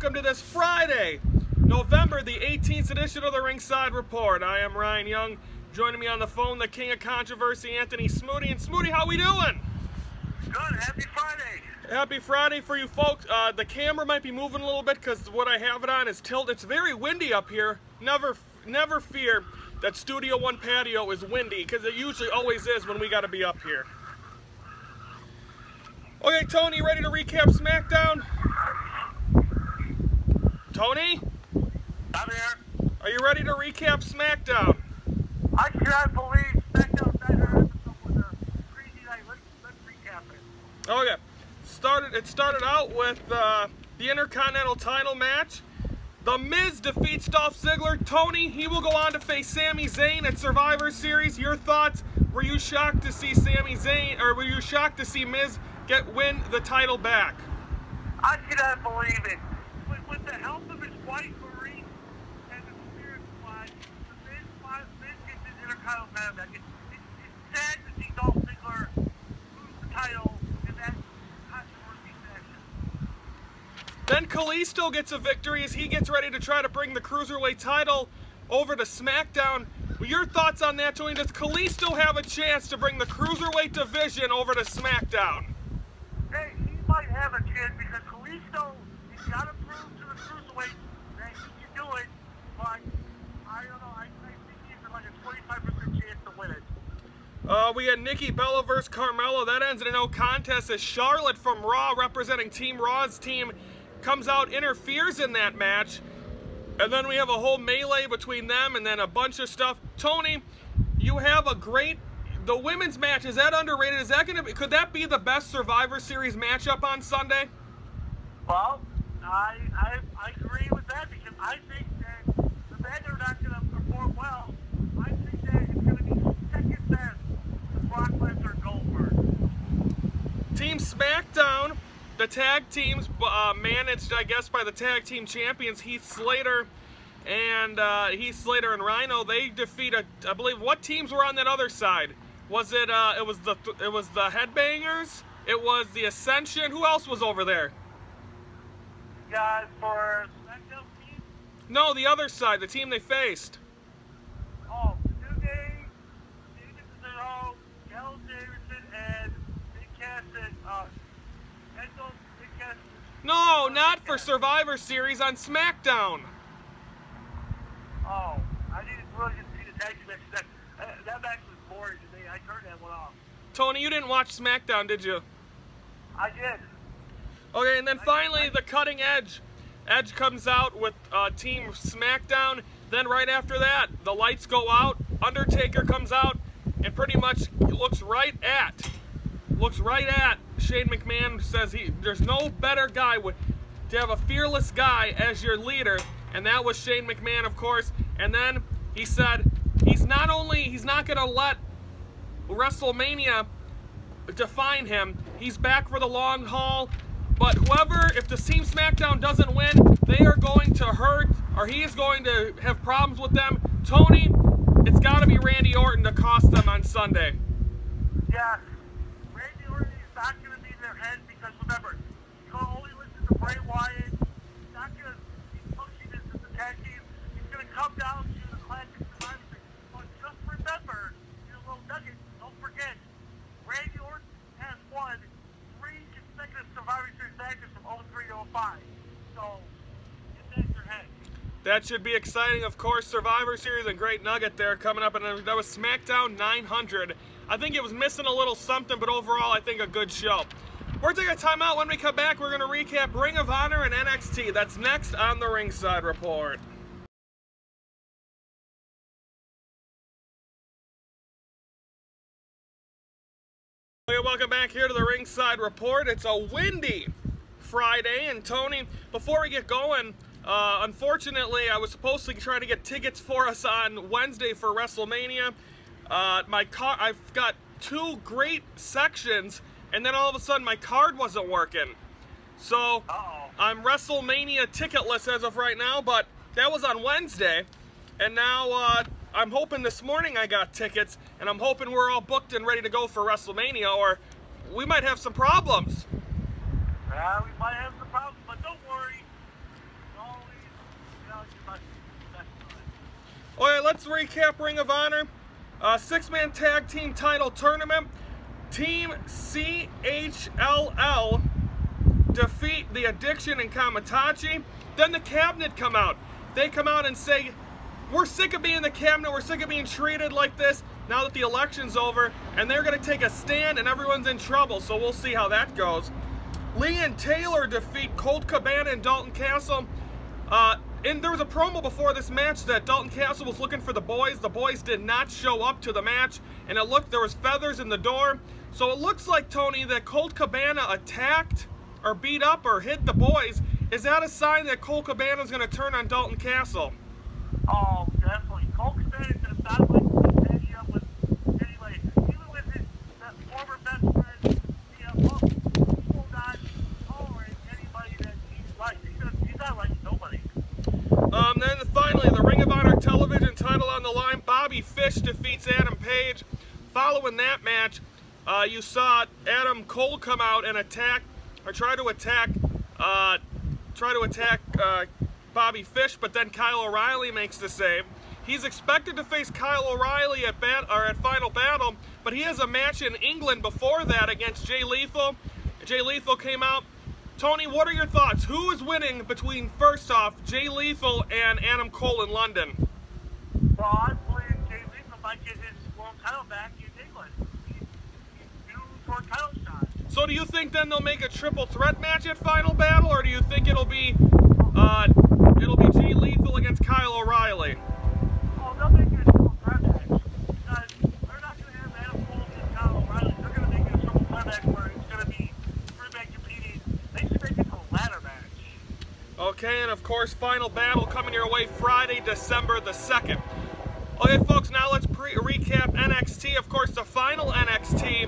welcome to this Friday, November the 18th edition of the Ringside Report. I am Ryan Young. Joining me on the phone, the king of controversy, Anthony Smoody. And Smoody, how we doing? Good. Happy Friday. Happy Friday for you folks. The camera might be moving a little bit because what I have it on is tilted. It's very windy up here. Never fear that Studio One patio is windy, because it usually always is when we got to be up here. Okay, Tony, you ready to recap Smackdown? Tony? I'm here. Are you ready to recap Smackdown? I cannot believe Smackdown's 900 episode was a crazy night. Let's recap it. Okay. It started out with the Intercontinental title match. The Miz defeats Dolph Ziggler. Tony, he will go on to face Sami Zayn at Survivor Series. Your thoughts? Were you shocked to see Sami Zayn, or were you shocked to see Miz win the title back? I cannot believe it. With the help of his wife, Marie, and the Spirit Squad, the Miz gets his Intercontinental title back. It's sad to see Dolph Ziggler lose the title in that controversy fashion. Then Kalisto gets a victory as he gets ready to try to bring the Cruiserweight title over to SmackDown. Your thoughts on that, Tony? Does Kalisto have a chance to bring the Cruiserweight division over to SmackDown? Hey, he might have a chance because Kalisto, he's got to prove to the Cruiserweight that he can do it, but I don't know, I think he's like a 25% chance to win it. We had Nikki Bella versus Carmella. That ends in a no contest as Charlotte from Raw, representing Team Raw's team, comes out, interferes in that match. And then we have a whole melee between them and then a bunch of stuff. Tony, you have a great... The women's match, is that underrated? Is that going to be... Could that be the best Survivor Series matchup on Sunday? Well, I agree with that because I think that the men are not going to perform well. I think that it's going to be second best to Brock Lesnar and Goldberg. Team SmackDown, the tag teams managed, I guess, by the tag team champions Heath Slater and Rhino. They defeated, I believe, what teams were on that other side? Was it? It was the Headbangers. It was the Ascension. Who else was over there? Guys, for SmackDown team? No, the other side, the team they faced. Oh, New Day, David Cesaro, Gale Davidson, and Big Cass and Enzo, Big Cass. No, not for Survivor Series, on SmackDown. Oh, I didn't really get to see the tag team match. That match was boring today. I turned that one off. Tony, you didn't watch SmackDown, did you? I did. Okay, and then finally, the Cutting Edge. Edge comes out with Team SmackDown. Then right after that, the lights go out. Undertaker comes out and pretty much looks right at Shane McMahon. Says there's no better guy to have a fearless guy as your leader, and that was Shane McMahon, of course. And then he said he's not going to let WrestleMania define him. He's back for the long haul. But if the Team SmackDown doesn't win, they are going to hurt, or he is going to have problems with them. Tony, it's got to be Randy Orton to cost them on Sunday. Yes. Randy Orton is not going to be in their head because, remember, he's going to only listen to Bray Wyatt. He's not going to be pushing this as a tag team. He's going to come down to the classic Survivor Series. But just remember, in a little nugget, don't forget, Randy Orton has won 3 consecutive Survivor Series matches from 03 to 05. So, get that in your head. That should be exciting, of course. Survivor Series, a great nugget there coming up, and that was SmackDown 900. I think it was missing a little something, but overall, I think a good show. We're taking a timeout. When we come back, we're going to recap Ring of Honor and NXT. That's next on the Ringside Report. Welcome back here to the Ringside Report. It's a windy Friday, and Tony, before we get going, unfortunately, I was supposed to try to get tickets for us on Wednesday for WrestleMania. I've got 2 great sections, and then all of a sudden my card wasn't working. So I'm WrestleMania ticketless as of right now, but that was on Wednesday, and now I'm hoping this morning I got tickets, and I'm hoping we're all booked and ready to go for WrestleMania, or we might have some problems. We might have some problems, but don't worry. let's recap Ring of Honor. Six-man tag team title tournament. Team CHLL defeat the Addiction and Kamitachi. Then the Cabinet come out. They come out and say, we're sick of being the Cabinet, we're sick of being treated like this now that the election's over, and they're going to take a stand and everyone's in trouble, so we'll see how that goes. Lee and Taylor defeat Colt Cabana and Dalton Castle. And there was a promo before this match that Dalton Castle was looking for the boys. The boys did not show up to the match, and it looked, there was feathers in the door. So it looks like, Tony, that Colt Cabana attacked or beat up or hit the boys. Is that a sign that Colt Cabana is going to turn on Dalton Castle? Oh, definitely. Colt Cabana is going to stop like patching up with anybody, even with his former best friend. He will not tolerate anybody that he's liked. He's not like nobody. Then finally, the Ring of Honor television title on the line. Bobby Fish defeats Adam Page. Following that match, you saw Adam Cole come out and attack, or try to attack Bobby Fish, but then Kyle O'Reilly makes the save. He's expected to face Kyle O'Reilly at Final Battle, but he has a match in England before that against Jay Lethal. Jay Lethal came out. Tony, what are your thoughts? Who is winning between, first off, Jay Lethal and Adam Cole in London? Well, I believe Jay Lethal might get his world title back in England. He's due for a title shot. So do you think then they'll make a triple threat match at Final Battle, or do you think it'll be Jay Lethal against Kyle O'Reilly? Oh, they'll make it a triple threat match. Because they're not going to have Adam Cole against Kyle O'Reilly. They're going to make it a triple threat match where it's going to be three-man competing. They should make it a ladder match. Okay, and of course, Final Battle coming your way Friday, December the 2nd. Okay, folks, now let's recap NXT. Of course, the final NXT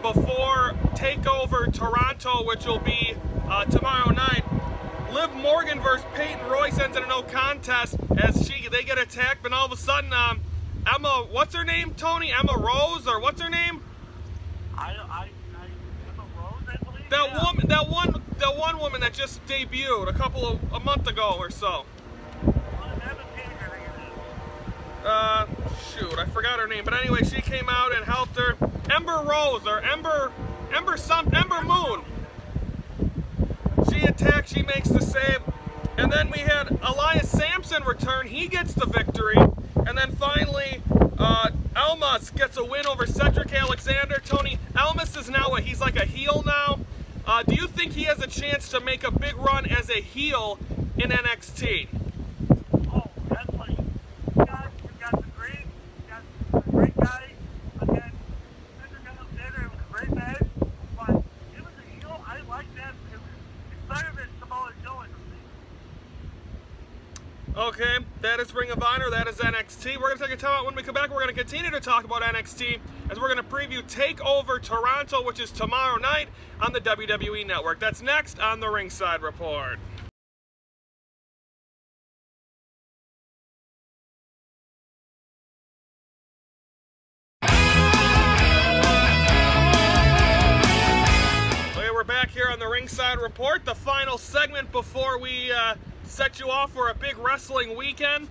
before Takeover Toronto, which will be tomorrow night. Liv Morgan versus Peyton Royce ends in a no contest as they get attacked, but all of a sudden, Emma, what's her name, Tony? Emma Rose, or what's her name? Emma Rose, I believe. That one woman that just debuted a month ago or so. Shoot, I forgot her name, but anyway, she came out and helped her. Ember Rose, or Ember Moon. She attacked, she makes the save, and then we had Elias Sampson return. He gets the victory, and then finally, Elmas gets a win over Cedric Alexander. Tony, Elmas is now he's like a heel now. Do you think he has a chance to make a big run as a heel in NXT? Oh, definitely. You got the great guy against Cedric Alexander. It was a great match, but it was a heel. I like that. It's better than Samoa Joe in the league. Okay, that is Ring of Honor, that is NXT. We're going to take a time out. When we come back, we're going to continue to talk about NXT as we're going to preview TakeOver Toronto, which is tomorrow night on the WWE Network. That's next on the Ringside Report. Okay, we're back here on the Ringside Report, the final segment before we set you off for a big wrestling weekend.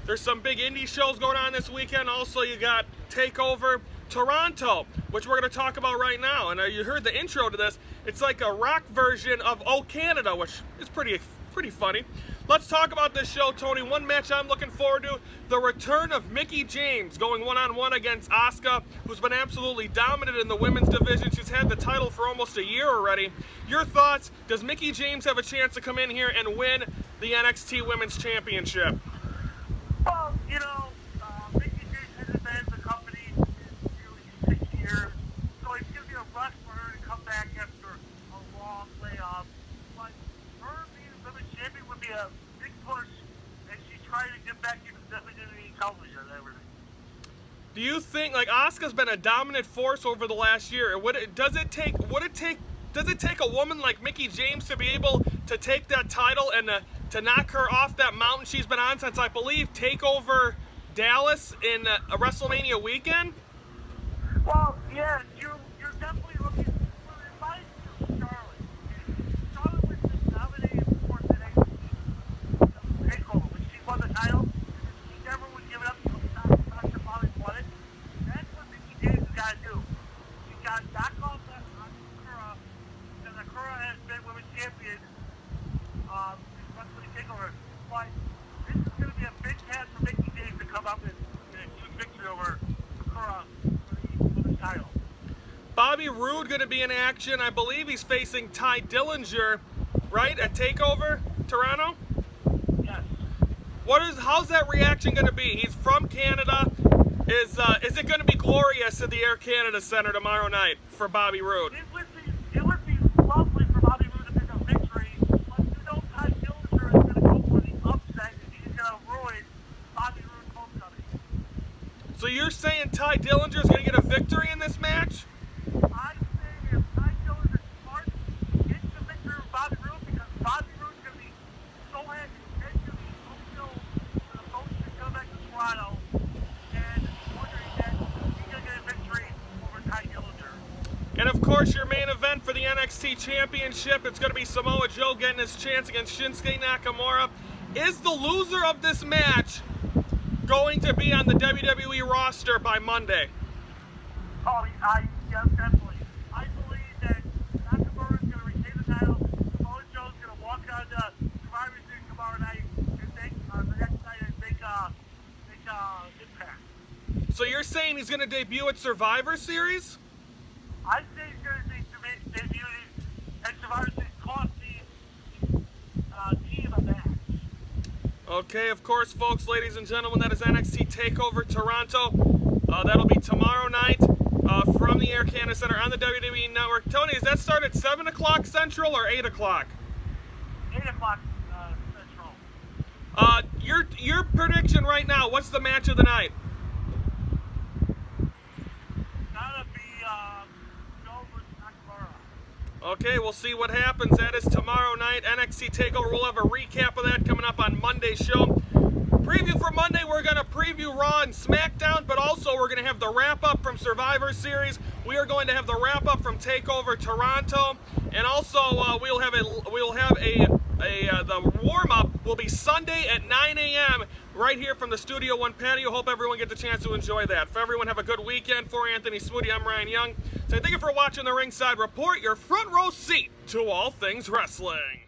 There's some big indie shows going on this weekend. Also, you got TakeOver Toronto, which we're going to talk about right now. And you heard the intro to this. It's like a rock version of Oh Canada, which is pretty funny. Let's talk about this show, Tony. One match I'm looking forward to, the return of Mickie James going one-on-one against Asuka, who's been absolutely dominant in the women's division. She's had the title for almost a year already. Your thoughts? Does Mickie James have a chance to come in here and win the NXT Women's Championship? Well, you know, Mickie James hasn't been in the company in nearly 6 years, so it's going to be a rush for her to come back after a long layoff. But her being the women's champion would be a big push, and she's trying to get back into WWE television and everything. Do you think, like, Asuka's been a dominant force over the last year? Does it take a woman like Mickie James to be able to take that title and to knock her off that mountain she's been on since, I believe, TakeOver Dallas in a WrestleMania weekend? Well, yeah, you're definitely looking. Well, it reminds me of Charlotte. Charlotte was just nominated for the NXT TakeOver, when she won the title. She never would give it up until the time. Bobby Roode going to be in action. I believe he's facing Ty Dillinger, right, at Takeover, Toronto? Yes. How's that reaction going to be? He's from Canada. Is it going to be glorious at the Air Canada Centre tomorrow night for Bobby Roode? It would be lovely for Bobby Roode to pick up victory, but you know Ty Dillinger is going to go for the upset, and he's going to avoid Bobby Roode's homecoming. So you're saying Ty Dillinger is going to get a victory in this match? I'm saying if Ty Dillinger is smart, gets the victory with Bobby Roode, because Bobby Roode's going to be so happy, he's going to be so killed for the coach to come back to Toronto, and wondering that he's going to get a victory over Ty Dillinger. And of course, your main event for the NXT Championship, it's going to be Samoa Joe getting his chance against Shinsuke Nakamura. Is the loser of this match going to be on the WWE roster by Monday? Oh, yes, definitely. I believe that Nakamura is going to retain the title. Samoa Joe's going to walk on the Survivor Series tomorrow night and make the next night and make Impact. So you're saying he's going to debut at Survivor Series? I say he's going to debut at Survivor Series, cost the team a match. Okay, of course, folks, ladies and gentlemen, that is NXT TakeOver Toronto. That'll be tomorrow night from the Air Canada Centre on the WWE Network. Tony, does that start at 7 o'clock Central or 8 o'clock? 8 o'clock Central. Your prediction right now, what's the match of the night? Gotta be Joe versus Nakamura. Okay, we'll see what happens. That is tomorrow night, NXT TakeOver. We'll have a recap of that coming up on Monday's show. Preview for Monday, we're going to preview Raw and Smackdown, but also we're going to have the wrap-up from Survivor Series. We are going to have the wrap-up from TakeOver Toronto, and also the warm-up will be Sunday at 9 a.m. right here from the Studio One patio. Hope everyone gets a chance to enjoy that. For everyone, have a good weekend. For Anthony Smoody, I'm Ryan Young. So thank you for watching the Ringside Report, your front row seat to all things wrestling.